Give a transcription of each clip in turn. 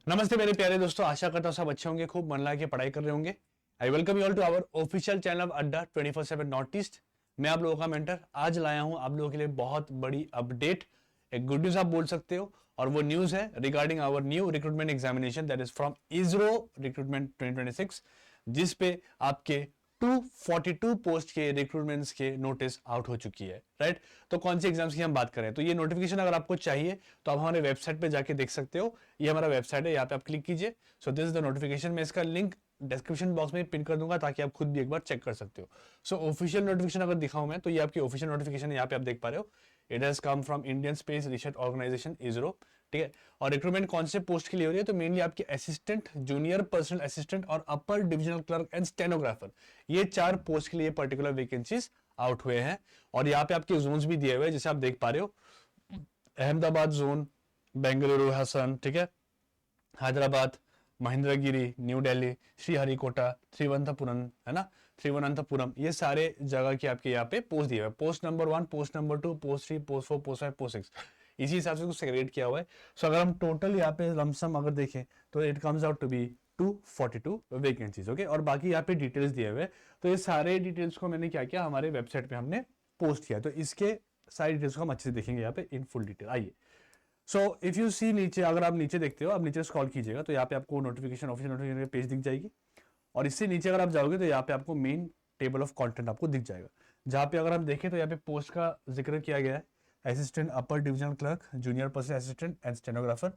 नमस्ते मेरे प्यारे दोस्तों, आशा करता हूँ सब अच्छे होंगे, खूब मन लगा के पढ़ाई कर रहे होंगे। I welcome you all to our official channel of Adda 24/7 north east. मैं आप लोगों का मेंटर आज लाया हूँ आप लोगों के लिए बहुत बड़ी अपडेट, एक गुड न्यूज आप बोल सकते हो। और वो न्यूज है regarding our new recruitment examination that is from ISRO recruitment 2026, जिस पे आपके 242 पोस्ट के रिक्रूटमेंट्स के नोटिस आउट हो चुकी है। राइट, तो कौन सी एग्जाम्स की हम बात करें तो ये नोटिफिकेशन अगर आपको चाहिए तो आप हमारे वेबसाइट पे जाके देख सकते हो। ये हमारा वेबसाइट है, यहाँ पे आप क्लिक कीजिए। So this is the notification. मैं इसका लिंक डिस्क्रिप्शन बॉक्स में पिन कर दूंगा ताकि आप खुद भी एक बार चेक कर सकते हो। सो ऑफिशियल नोटिफिकेशन अगर दिखाऊं मैं तो ये आपकी ऑफिशियल नोटिफिकेशन है, यहाँ पे आप देख पा रहे हो। It has come from Indian space research organisation ISRO. ठीक है, और रिक्रूटमेंट कौन से पोस्ट के लिए हो रही है तो मेनली आपके असिस्टेंट, जूनियर पर्सनल असिस्टेंट और अपर डिविजनल क्लर्क एंड स्टेनोग्राफर, ये 4 पोस्ट के लिए पर्टिकुलर वैकेंसीज आउट हुए हैं। और यहाँ पे आपके जोन्स भी दिए हुए हैं जैसे आप देख पा रहे हो। अहमदाबाद जोन, बेंगलुरु हसन, ठीक है, हैदराबाद, महेंद्रगिरी, न्यू दिल्ली, श्रीहरिकोटा, त्रिवंतपुरम, है ना, त्रिवनंतपुरम, ये सारे जगह के आपके यहाँ पे पोस्ट दिए हुए। Post number 1, post number 2, post 3, post 4, post 5, post 6, इसी हिसाब से कुछ सेग्रेगेट किया हुआ है। सो अगर हम टोटल यहाँ पे लमसम अगर देखें तो it comes out to be 242 vacancies. Okay, और बाकी यहाँ पे डिटेल्स दिए हुए। तो ये सारे डिटेल्स को मैंने क्या किया, हमारे वेबसाइट पे हमने पोस्ट किया, तो इसके सारी डिटेल्स को हम अच्छे से देखेंगे यहाँ पे इन फुल डिटेल। आइए, सो इफ यू सी नीचे, अगर आप नीचे देखते हो, आप नीचे स्क्रॉल कीजिएगा तो यहाँ पे आपको नोटिफिकेशन, ऑफिशियल नोटिफिकेशन पेज दिख जाएगी। और इससे नीचे अगर आप जाओगे तो यहाँ पे आपको मेन टेबल ऑफ कंटेंट आपको दिख जाएगा, जहाँ पे अगर हम देखें तो यहाँ पे पोस्ट का जिक्र किया गया है। Assistant upper divisional clerk, junior person assistant and stenographer.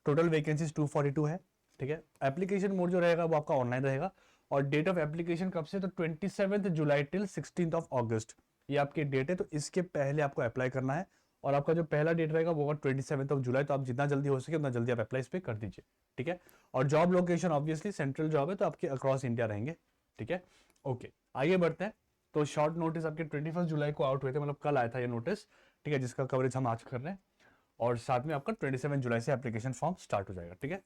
Total vacancies 242 है। ठीक है, एप्लीकेशन मोड जो रहेगा वो आपका ऑनलाइन रहेगा। और डेट ऑफ एप्लीकेशन कब से, तो 27 जुलाई टिल 16 अगस्त, ये आपकी डेट है। तो इसके पहले आपको अप्लाई करना है। और आपका जो पहला डेट रहेगा वो 27 जुलाई, तो आप जितना जल्दी हो सके उतना जल्दी आप अप्लाई इस पर कर दीजिए। ठीक है, और job location obviously central job है तो आपके अक्रॉस इंडिया रहेंगे। ठीक है, ओके, आइए बढ़ते हैं। तो शॉर्ट नोटिस आपके 21 जुलाई को आउट हुए थे, मतलब कल आया था ये नोटिस। ठीक है, जिसका कवरेज हम आज कर रहे हैं। और साथ में आपका 27 जुलाई से एप्लीकेशन फॉर्म स्टार्ट हो जाएगा। ठीक है,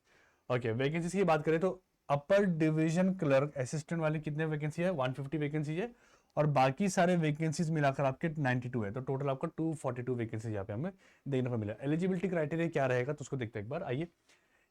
ओके, वैकेंसीज की बात करें तो अपर डिवीजन क्लर्क असिस्टेंट वाली कितने वैकेंसी है, 150 वैकेंसी है। और बाकी सारे वैकेंसीज मिलाकर आपके 92 है, तो टोटल आपका 242 वैकेंसीज यहाँ पे हमें देखने को मिला। एलिजिबिलिटी क्राइटेरिया क्या रहेगा तो उसको देखते हैं एक बार। आइए,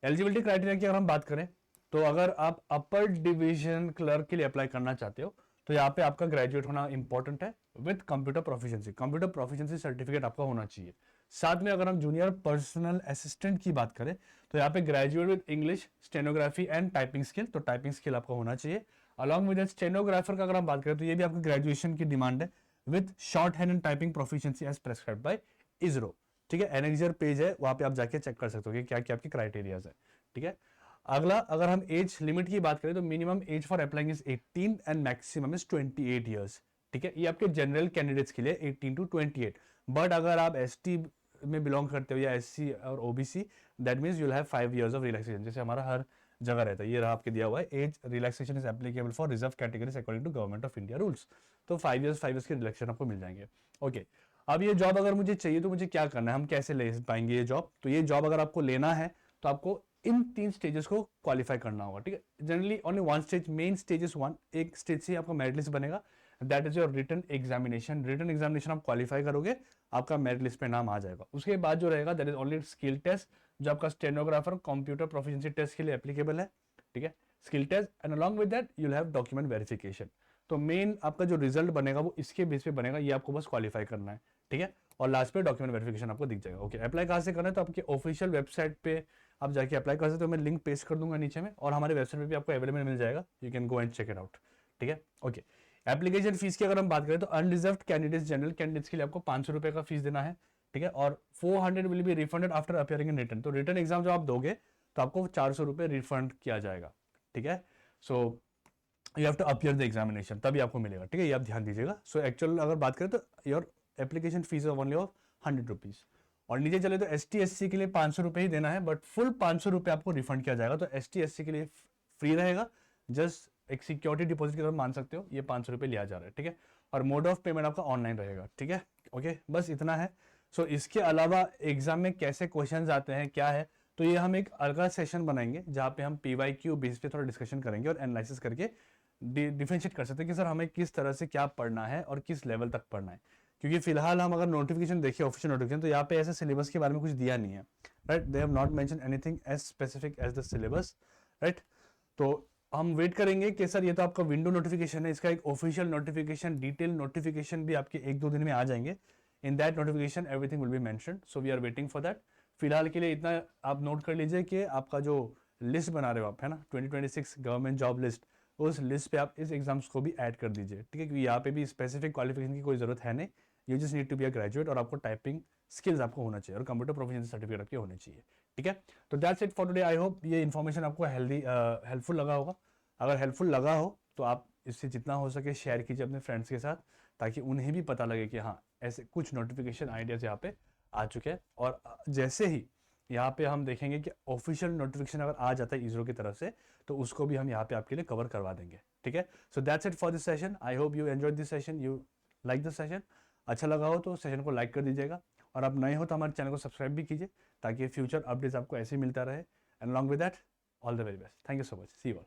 एलिजिबिलिटी क्राइटेरिया की अगर हम बात करें तो अगर आप अपर डिवीजन क्लर्क के लिए अप्लाई करना चाहते हो तो यहाँ पे आपका ग्रेजुएट होना इंपॉर्टेंट है with computer proficiency. Computer proficiency certificate आपका होना चाहिए। साथ में अगर हम जूनियर पर्सनल असिस्टेंट की बात करें तो यहाँ पे graduate with English, stenography and typing skill, तो टाइपिंग स्किल आपका होना चाहिए। अलॉन्ग विद स्टेनोग्राफर का अगर हम बात करें तो ये भी आपकी ग्रेजुएशन की डिमांड है with shorthand and typing proficiency as prescribed by ISRO. ठीक है, एनेक्जर पेज है, वहां पे आप जाके चेक कर सकते हो कि क्या क्या आपके क्राइटेरियाज है। ठीक है, अगला अगर हम एज लिमिट की बात करें तो minimum age for applying is 18 and maximum is 28 years. ठीक है, ये आपके जनरल कैंडिडेट्स के लिए 18 to 28। बट अगर आप एसटी में बिलोंग करते हो या एससी और OBC, that means you will have 5 years of relaxation, जैसे हमारा हर जगह रहता है। ये रहा आपके दिया हुआ है, age relaxation is applicable for reserve categories according to government of India rules. तो 5 इयर्स के रिलैक्सेशन आपको मिल जाएंगे। ओके, अब ये जॉब अगर मुझे चाहिए तो मुझे क्या करना है, हम कैसे ले पाएंगे ये जॉब। तो ये जॉब अगर आपको लेना है तो आपको इन 3 स्टेजेस को क्वालिफाई करना होगा। ठीक है, generally only 1 stage, main stage is 1, एक स्टेज से आपका मेरिट लिस्ट बनेगा, that is your written examination. Written examination आप क्वालिफाई करोगे, आपका मेरिट लिस्ट पे नाम आ जाएगा। उसके बाद जो रहेगा that is only skill test, जो आपका स्टेनोग्राफर कंप्यूटर प्रोफिशिएंसी टेस्ट के लिए एप्लीकेबल है। ठीक है, skill test and along with that you will have document verification. तो मेन आपका जो रिजल्ट बनेगा वो इसके बेस पे बनेगा, ये आपको बस क्वालिफाई करना है। ठीक है, और लास्ट पे डॉक्यूमेंट वेरिफिकेशन आपको दिख जाएगा। ओके, अप्लाई कहाँ से करना है तो आपके ऑफिशियल वेबसाइट पे आप जाके अप्लाई कर सकते हो। मैं लिंक पेस्ट कर दूंगा नीचे में, और हमारे वेबसाइट पे भी आपको अवेलेबल मिल जाएगा, you can go and check it out. ठीक है, ओके, एप्लीकेशन फीस की अगर हम बात करें तो अनरिजर्व कैंडिडेट्स, जनरल कैंडिडेट्स के लिए आपको 500 रुपए का फीस देना है। ठीक है, और 400 will be refunded after appearing in return. तो रिटर्न एग्जाम जब आप दोगे तो आपको 400 रुपए रिफंड किया जाएगा। ठीक है, so you have to appear the examination, तभी आपको मिलेगा। ठीक है, ये आप ध्यान दीजिएगा। सो एक्चुअल अगर बात करें तो your application fees of only of 100 rupees. और नीचे चले तो एस टी एस सी के लिए 500 रुपए ही देना है, बट फुल 500 रुपए आपको रिफंड किया जाएगा। तो एस टी एस सी के लिए फ्री रहेगा, जस्ट एक सिक्योरिटी डिपॉजिट की तरह मान सकते हो, ये 500 रुपए लिया जा रहा है। ठीक है, और मोड ऑफ पेमेंट आपका ऑनलाइन रहेगा। ठीक है, ओके, बस इतना है। सो इसके अलावा एग्जाम में कैसे क्वेश्चंस आते हैं, क्या है, तो ये हम एक अलग सेशन बनाएंगे जहाँ पे हम PYQ बेस पे थोड़ा डिस्कशन करेंगे और एनालिसिस करके डिफरेंशिएट कर सकते हैं कि सर हमें किस तरह से क्या पढ़ना है और किस लेवल तक पढ़ना है। क्योंकि फिलहाल हम अगर नोटिफिकेशन देखिए, ऑफिशियल नोटिफिकेशन, तो यहाँ पे ऐसे सिलेबस के बारे में कुछ दिया नहीं है। Right, they have not mention anything as specific as the syllabus, right. तो हम वेट करेंगे कि सर ये तो आपका विंडो नोटिफिकेशन है, इसका एक ऑफिशियल नोटिफिकेशन, डिटेल नोटिफिकेशन भी आपके 1-2 दिन में आ जाएंगे। In that notification everything will be mentioned, so we are waiting for that. फिलहाल के लिए इतना आप नोट कर लीजिए कि आपका जो लिस्ट बना रहे हो आप, है ना, 2026 गवर्नमेंट जॉब लिस्ट, उस लिस्ट पे आप इस एग्जाम्स को भी ऐड कर दीजिए, ठीक है, क्योंकि यहाँ पे भी स्पेसिफिक क्वालिफिकेशन की कोई जरूरत है नहीं। You just need to be a graduate और आपको टाइपिंग स्किल्स आपको होना चाहिए और कंप्यूटर प्रोफिशिएंसी सर्टिफिकेट आपके होने चाहिए, ठीक है। तो that's it for today. I hope ये इन्फॉर्मेशन आपको हेल्पफुल लगा होगा। अगर हेल्पफुल लगा हो तो आप इससे जितना हो सके शेयर कीजिए अपने फ्रेंड्स के साथ, ताकि उन्हें भी पता लगे कि हाँ ऐसे कुछ नोटिफिकेशन आइडियाज यहाँ पे आ चुके हैं। और जैसे ही यहाँ पे हम देखेंगे कि ऑफिशियल नोटिफिकेशन अगर आ जाता है इसरो की तरफ से, तो उसको भी हम यहाँ पे आपके लिए कवर करवा देंगे, ठीक है। So that's it for this session. I hope you enjoyed this session, you like this session. अच्छा लगा हो तो सेशन को लाइक कर दीजिएगा, और आप नए हो तो हमारे चैनल को सब्सक्राइब भी कीजिए, ताकि फ्यूचर अपडेट्स आपको ऐसे ही मिलता रहे। And along with that, all the very best. Thank you so much, see you all.